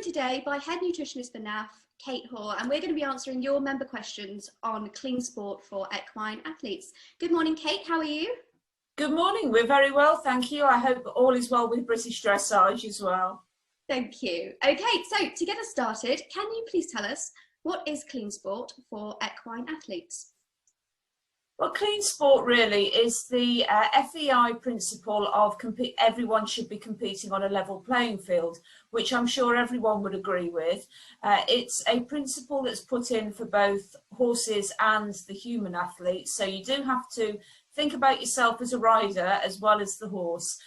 today by Head Nutritionist for NAF, Kate Hore, and we're going to be answering your member questions on clean sport for equine athletes. Good morning, Kate. How are you? Good morning. We're very well, thank you. I hope all is well with British Dressage as well. Thank you. Okay, so to get us started, can you please tell us what is clean sport for equine athletes? Well, clean sport really is the FEI principle of everyone should be competing on a level playing field, which I'm sure everyone would agree with. It's a principle that's put in for both horses and the human athletes. So you do have to think about yourself as a rider as well as the horse,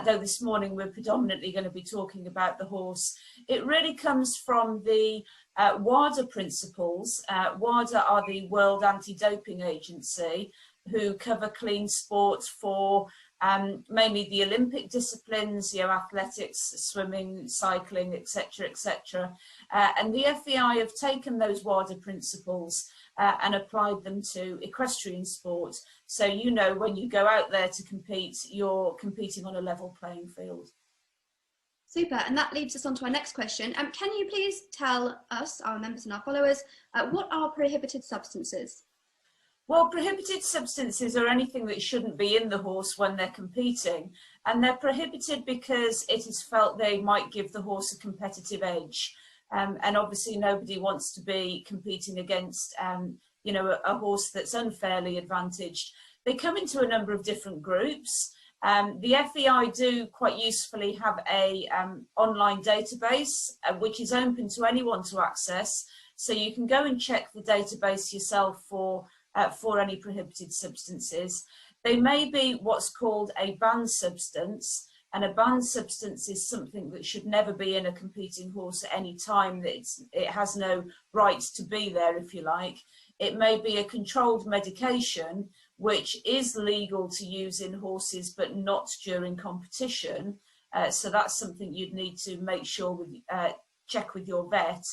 though this morning we're predominantly going to be talking about the horse. It really comes from the WADA principles. WADA are the World Anti-Doping Agency, who cover clean sport for mainly the Olympic disciplines, athletics, swimming, cycling, etc., etc. And the FEI have taken those WADA principles and applied them to equestrian sport. So when you go out there to compete, you're competing on a level playing field. Super, and that leads us on to our next question. Can you please tell us, our members and our followers, what are prohibited substances? Well, prohibited substances are anything that shouldn't be in the horse when they're competing, and they're prohibited because it is felt they might give the horse a competitive edge. And obviously nobody wants to be competing against, a horse that's unfairly advantaged. They come into a number of different groups. The FEI do quite usefully have a online database which is open to anyone to access, so you can go and check the database yourself for any prohibited substances. They may be what's called a banned substance, and a banned substance is something that should never be in a competing horse at any time. It has no right to be there, if you like. It may be a controlled medication, which is legal to use in horses, but not during competition. So that's something you'd need to make sure check with your vet.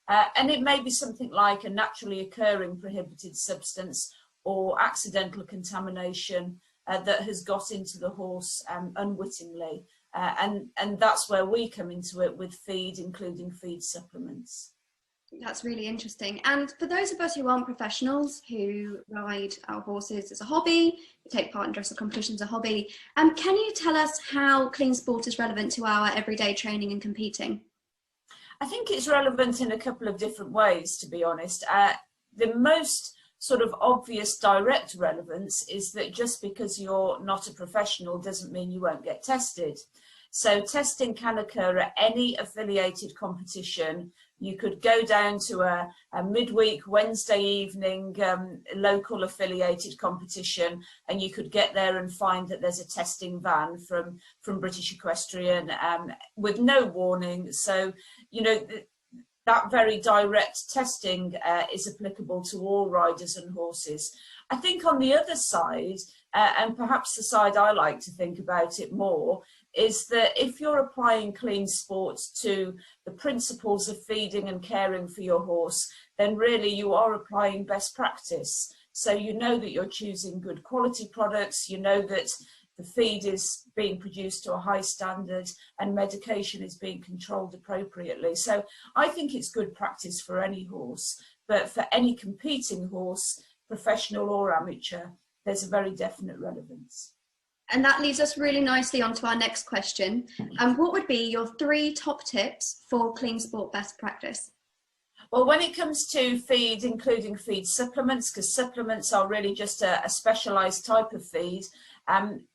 And it may be something like a naturally occurring prohibited substance or accidental contamination that has got into the horse unwittingly. And that's where we come into it with feed, including feed supplements. That's really interesting. And for those of us who aren't professionals, who ride our horses as a hobby, who take part in dressage competitions as a hobby, can you tell us how clean sport is relevant to our everyday training and competing? I think it's relevant in a couple of different ways, to be honest. The most sort of obvious direct relevance is that just because you're not a professional doesn't mean you won't get tested. So testing can occur at any affiliated competition. You could go down to a midweek Wednesday evening local affiliated competition, and you could get there and find that there's a testing van from British Equestrian with no warning. So, that very direct testing is applicable to all riders and horses. I think on the other side, and perhaps the side I like to think about it more, is that if you're applying clean sports to the principles of feeding and caring for your horse, then really you are applying best practice. So you know that you're choosing good quality products, you know that the feed is being produced to a high standard and medication is being controlled appropriately. So I think it's good practice for any horse, but for any competing horse, professional or amateur, there's a very definite relevance. And that leads us really nicely onto our next question. What would be your 3 top tips for clean sport best practice? Well, when it comes to feed, including feed supplements, because supplements are really just a specialised type of feed,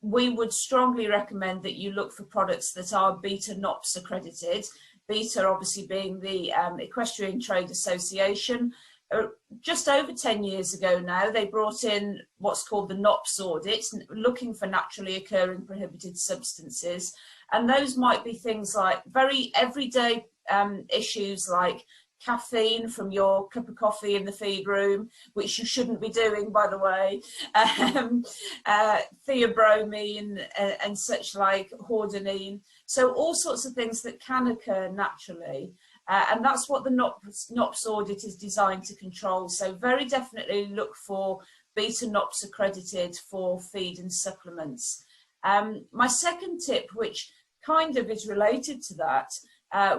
we would strongly recommend that you look for products that are Beta NOPS accredited. Beta obviously being the Equestrian Trade Association. Just over 10 years ago now, they brought in what's called the NOPS audit, looking for naturally occurring prohibited substances. And those might be things like very everyday issues like caffeine from your cup of coffee in the feed room, which you shouldn't be doing, by the way, theobromine and such like, hordenine. So all sorts of things that can occur naturally. And that's what the NOPS audit is designed to control. So very definitely look for Beta NOPS accredited for feed and supplements. My second tip, which kind of is related to that,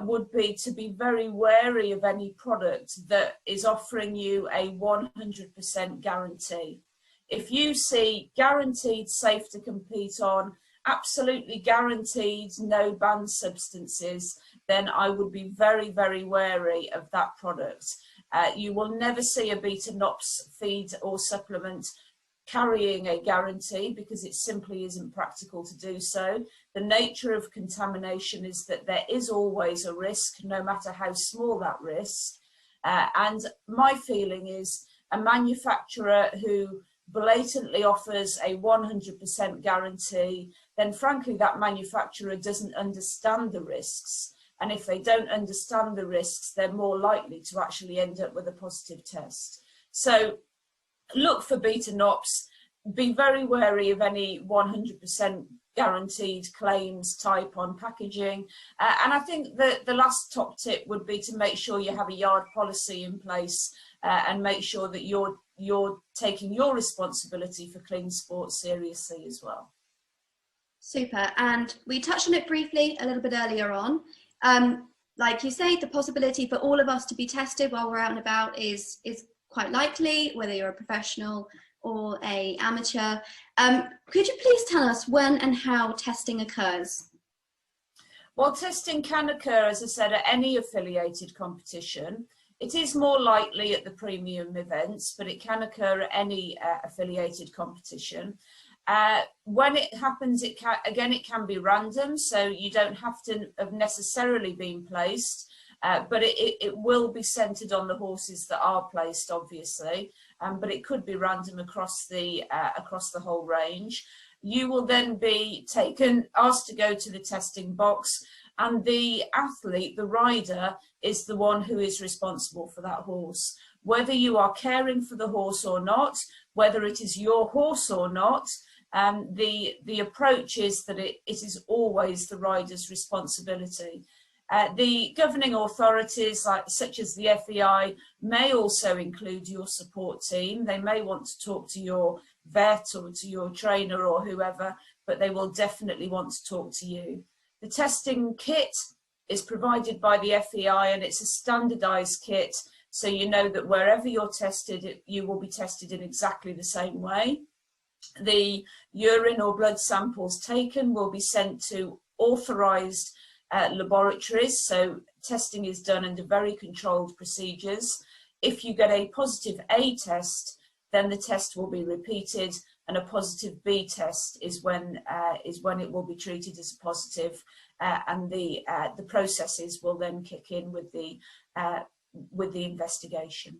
would be to be very wary of any product that is offering you a 100% guarantee. If you see guaranteed safe to compete on, absolutely guaranteed no banned substances, then I would be very, very wary of that product. You will never see a beta NOPS feed or supplement carrying a guarantee because it simply isn't practical to do so. The nature of contamination is that there is always a risk, no matter how small that risk. And my feeling is a manufacturer who blatantly offers a 100% guarantee, then frankly that manufacturer doesn't understand the risks. And if they don't understand the risks, they're more likely to actually end up with a positive test. So look for beta NOPS, be very wary of any 100% guaranteed claims type on packaging. And I think that the last top tip would be to make sure you have a yard policy in place and make sure that you're taking your responsibility for clean sport seriously as well. Super. And we touched on it briefly a little bit earlier on. Like you say, the possibility for all of us to be tested while we're out and about is quite likely, whether you're a professional or an amateur. Could you please tell us when and how testing occurs? Well, testing can occur, as I said, at any affiliated competition. It is more likely at the premium events, but it can occur at any affiliated competition. When it happens, it can be random, so you don't have to have necessarily been placed, but it will be centred on the horses that are placed, obviously, but it could be random across the whole range. You will then be asked to go to the testing box, and the athlete, the rider, is the one who is responsible for that horse. Whether you are caring for the horse or not, whether it is your horse or not, the approach is that it is always the rider's responsibility. The governing authorities, such as the FEI, may also include your support team. They may want to talk to your vet or to your trainer or whoever, but they will definitely want to talk to you. The testing kit is provided by the FEI, and it's a standardised kit, so you know that wherever you're tested, you will be tested in exactly the same way. The urine or blood samples taken will be sent to authorised laboratories, so testing is done under very controlled procedures. If you get a positive A test, then the test will be repeated, and a positive B test is when it will be treated as a positive, and the processes will then kick in with the investigation.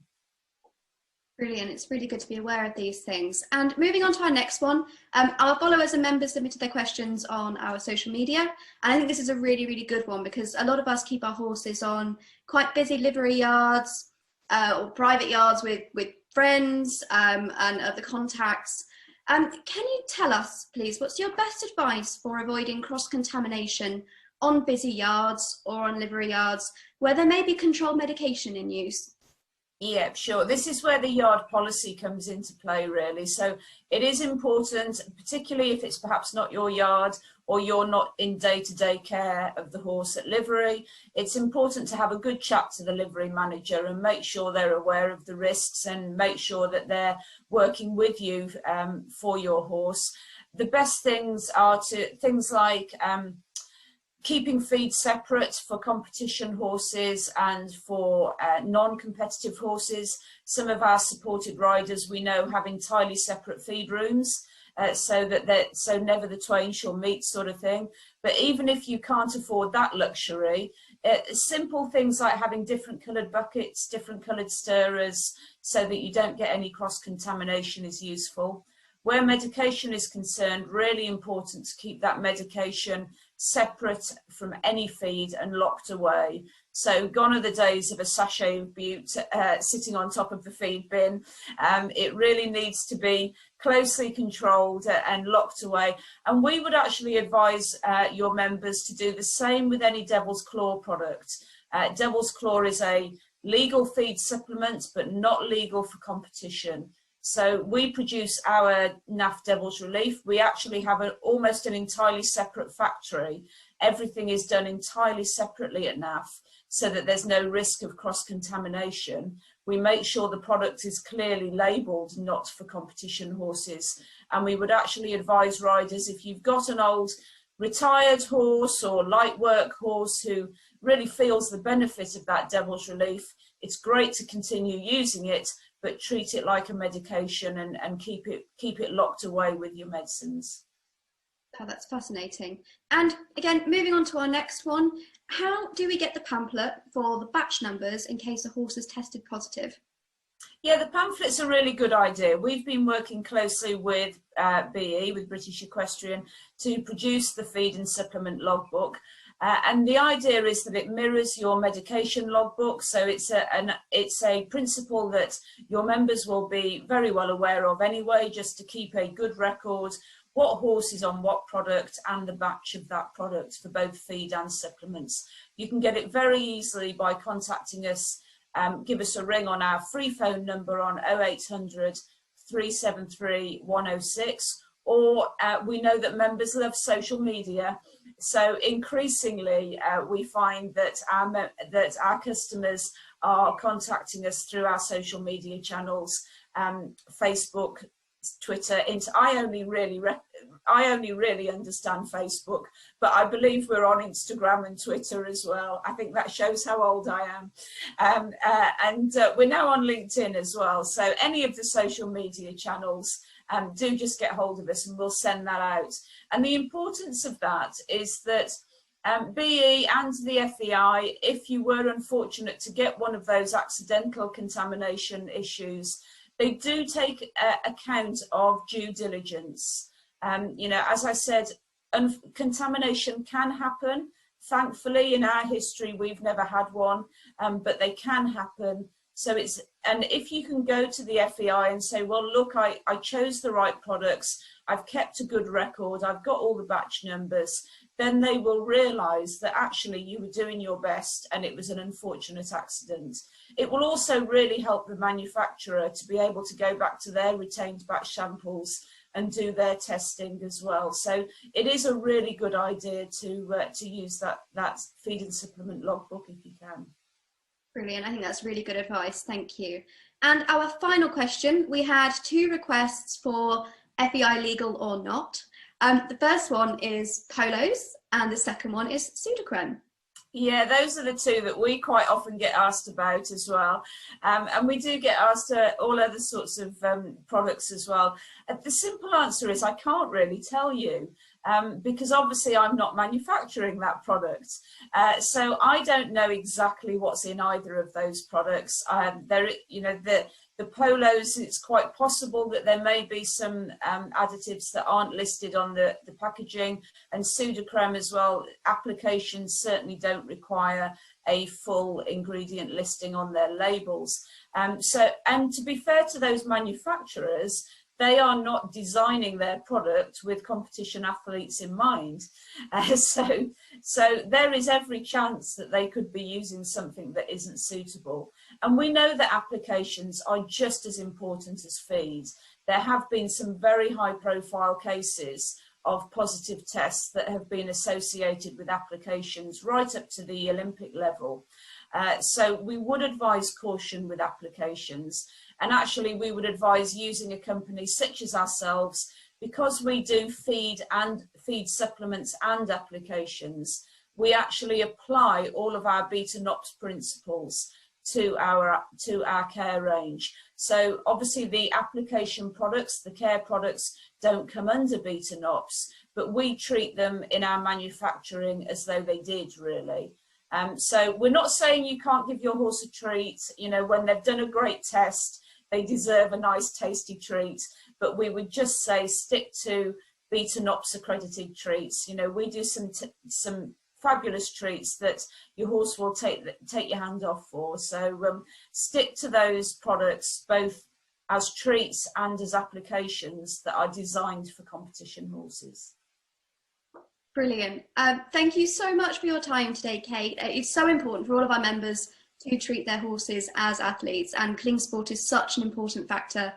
Brilliant. It's really good to be aware of these things. And moving on to our next one, our followers and members submitted their questions on our social media. And I think this is a really, really good one because a lot of us keep our horses on quite busy livery yards or private yards with friends and other contacts. Can you tell us, please, what's your best advice for avoiding cross-contamination on busy yards or on livery yards where there may be controlled medication in use? Yeah, sure. This is where the yard policy comes into play, really. So it is important, particularly if it's perhaps not your yard or you're not in day-to-day care of the horse at livery. It's important to have a good chat to the livery manager and make sure they're aware of the risks and make sure that they're working with you for your horse. The best things are things like keeping feed separate for competition horses and for non-competitive horses. Some of our supported riders we know have entirely separate feed rooms so never the twain shall meet sort of thing. But even if you can't afford that luxury, simple things like having different coloured buckets, different coloured stirrers so that you don't get any cross-contamination is useful. Where medication is concerned, really important to keep that medication separate from any feed and locked away. So gone are the days of a sachet of bute sitting on top of the feed bin. It really needs to be closely controlled and locked away. And we would actually advise your members to do the same with any Devil's Claw product. Devil's Claw is a legal feed supplement, but not legal for competition. So we produce our NAF Devil's Relief. We actually have almost an entirely separate factory. Everything is done entirely separately at NAF so that there's no risk of cross-contamination. We make sure the product is clearly labelled, not for competition horses. And we would actually advise riders, if you've got an old retired horse or light work horse who really feels the benefit of that Devil's Relief, it's great to continue using it, but treat it like a medication and keep it locked away with your medicines. Oh, that's fascinating. And again, moving on to our next one, how do we get the pamphlet for the batch numbers in case a horse is tested positive? Yeah, the pamphlet's a really good idea. We've been working closely with BE, with British Equestrian, to produce the feed and supplement logbook. And the idea is that it mirrors your medication logbook. So it's a principle that your members will be very well aware of anyway, just to keep a good record, what horse is on what product and the batch of that product for both feed and supplements. You can get it very easily by contacting us. Give us a ring on our free phone number on 0800 373 106, or we know that members love social media, so increasingly we find that our customers are contacting us through our social media channels, Facebook, Twitter. I only really understand Facebook, but I believe we're on Instagram and Twitter as well. I think that shows how old I am. And we're now on LinkedIn as well. So any of the social media channels, do just get hold of us and we'll send that out. And the importance of that is that BE and the FEI, if you were unfortunate to get one of those accidental contamination issues, they do take account of due diligence. You know, as I said, contamination can happen. Thankfully, in our history, we've never had one, but they can happen. So and if you can go to the FEI and say, well, look, I chose the right products, I've kept a good record, I've got all the batch numbers, then they will realise that actually you were doing your best and it was an unfortunate accident. It will also really help the manufacturer to be able to go back to their retained batch samples and do their testing as well. So it is a really good idea to use that feed and supplement logbook if you can. Brilliant. I think that's really good advice. Thank you. And our final question, we had 2 requests for FEI legal or not. The first one is polos and the second one is pseudocreme. Yeah, those are the 2 that we quite often get asked about as well. And we do get asked all other sorts of products as well. The simple answer is I can't really tell you. Because obviously I'm not manufacturing that product. So I don't know exactly what's in either of those products. You know, the polos, it's quite possible that there may be some additives that aren't listed on the packaging, and pseudocreme as well. Applications certainly don't require a full ingredient listing on their labels. And to be fair to those manufacturers, they are not designing their product with competition athletes in mind. So there is every chance that they could be using something that isn't suitable. And we know that applications are just as important as feed. There have been some very high profile cases of positive tests that have been associated with applications right up to the Olympic level. So we would advise caution with applications. And actually, we would advise using a company such as ourselves, because we do feed supplements and applications. We actually apply all of our beta-NOPS principles to our care range. So obviously the application products, the care products, don't come under beta-NOPS, but we treat them in our manufacturing as though they did, really. So we're not saying you can't give your horse a treat. You know, when they've done a great test, they deserve a nice tasty treat, but we would just say stick to beta-NOPS accredited treats. You know, we do some fabulous treats that your horse will take your hand off for. So stick to those products, both as treats and as applications that are designed for competition horses. Brilliant. Thank you so much for your time today, Kate. It's so important for all of our members to treat their horses as athletes, and clean sport is such an important factor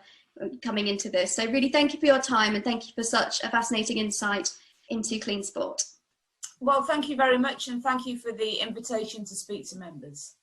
coming into this. So really thank you for your time, and thank you for such a fascinating insight into clean sport. Well, thank you very much, and thank you for the invitation to speak to members.